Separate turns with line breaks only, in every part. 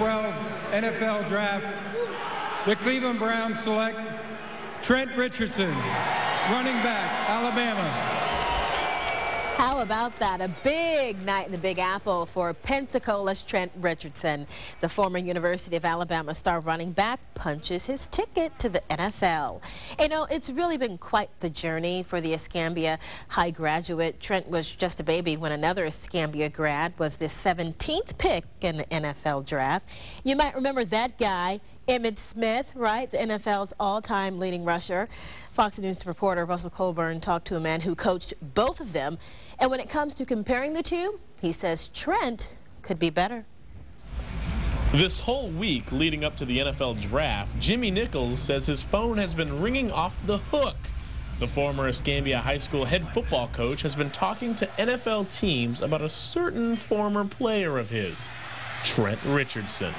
2012 NFL Draft, the Cleveland Browns select Trent Richardson, running back, Alabama.
How about that? A big night in the Big Apple for Pensacola's Trent Richardson. The former University of Alabama star running back punches his ticket to the NFL. You know, it's really been quite the journey for the Escambia High graduate. Trent was just a baby when another Escambia grad was the 17th pick in the NFL draft. You might remember that guy, Emmitt Smith, right? The NFL's all-time leading rusher. Fox News reporter Russell Colburn talked to a man who coached both of them. And when it comes to comparing the two, he says Trent could be better.
This whole week leading up to the NFL draft, Jimmy Nichols says his phone has been ringing off the hook. The former Escambia High School head football coach has been talking to NFL teams about a certain former player of his, Trent Richardson.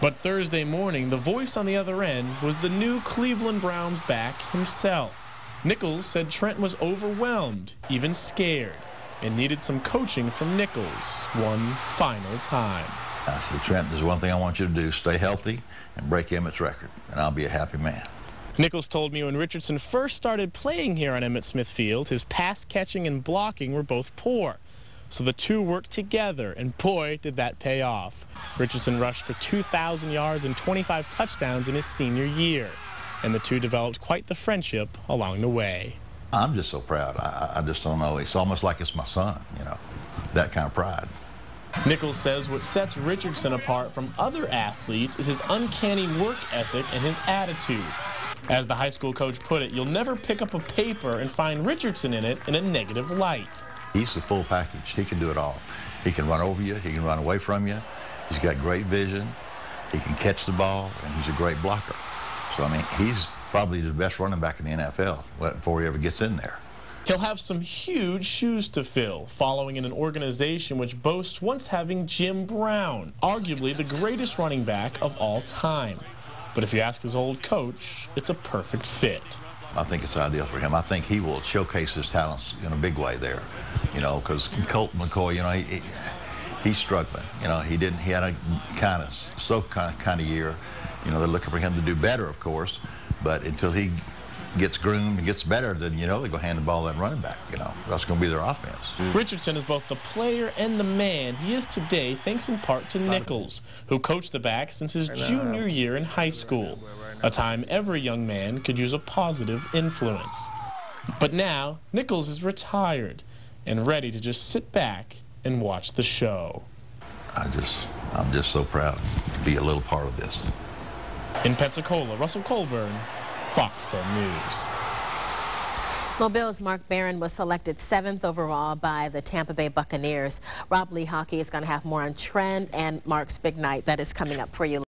But Thursday morning, the voice on the other end was the new Cleveland Browns back himself. Nichols said Trent was overwhelmed, even scared, and needed some coaching from Nichols one final time.
I said, Trent, there's one thing I want you to do. Stay healthy and break Emmitt's record, and I'll be a happy man.
Nichols told me when Richardson first started playing here on Emmitt Smith Field, his pass catching and blocking were both poor. So the two worked together, and boy, did that pay off. Richardson rushed for 2,000 yards and 25 touchdowns in his senior year, and the two developed quite the friendship along the way.
I'm just so proud. I just don't know. It's almost like it's my son, you know, that kind of pride.
Nichols says what sets Richardson apart from other athletes is his uncanny work ethic and his attitude. As the high school coach put it, you'll never pick up a paper and find Richardson in it in a negative light.
He's the full package. He can do it all. He can run over you. He can run away from you. He's got great vision. He can catch the ball, and he's a great blocker. So, I mean, he's probably the best running back in the NFL before he ever gets in there.
He'll have some huge shoes to fill, following in an organization which boasts once having Jim Brown, arguably the greatest running back of all time. But if you ask his old coach, it's a perfect fit.
I think it's ideal for him. I think he will showcase his talents in a big way there, you know, because Colt McCoy, you know, he's struggling. You know, he had a kind of year. You know, they're looking for him to do better, of course, but until he gets groomed and gets better, then, you know, they're going to hand the ball to that running back, you know. That's going to be their offense.
Richardson is both the player and the man he is today, thanks in part to Nichols, who coached the back since his junior year in high school, a time every young man could use a positive influence. But now, Nichols is retired and ready to just sit back and watch the show.
I'm just so proud to be a little part of this.
In Pensacola, Russell Colburn, Fox 10 News.
Mobile's Mark Barron was selected 7th overall by the Tampa Bay Buccaneers. Rob Lee Hockey is going to have more on Trent and Mark's big night that is coming up for you.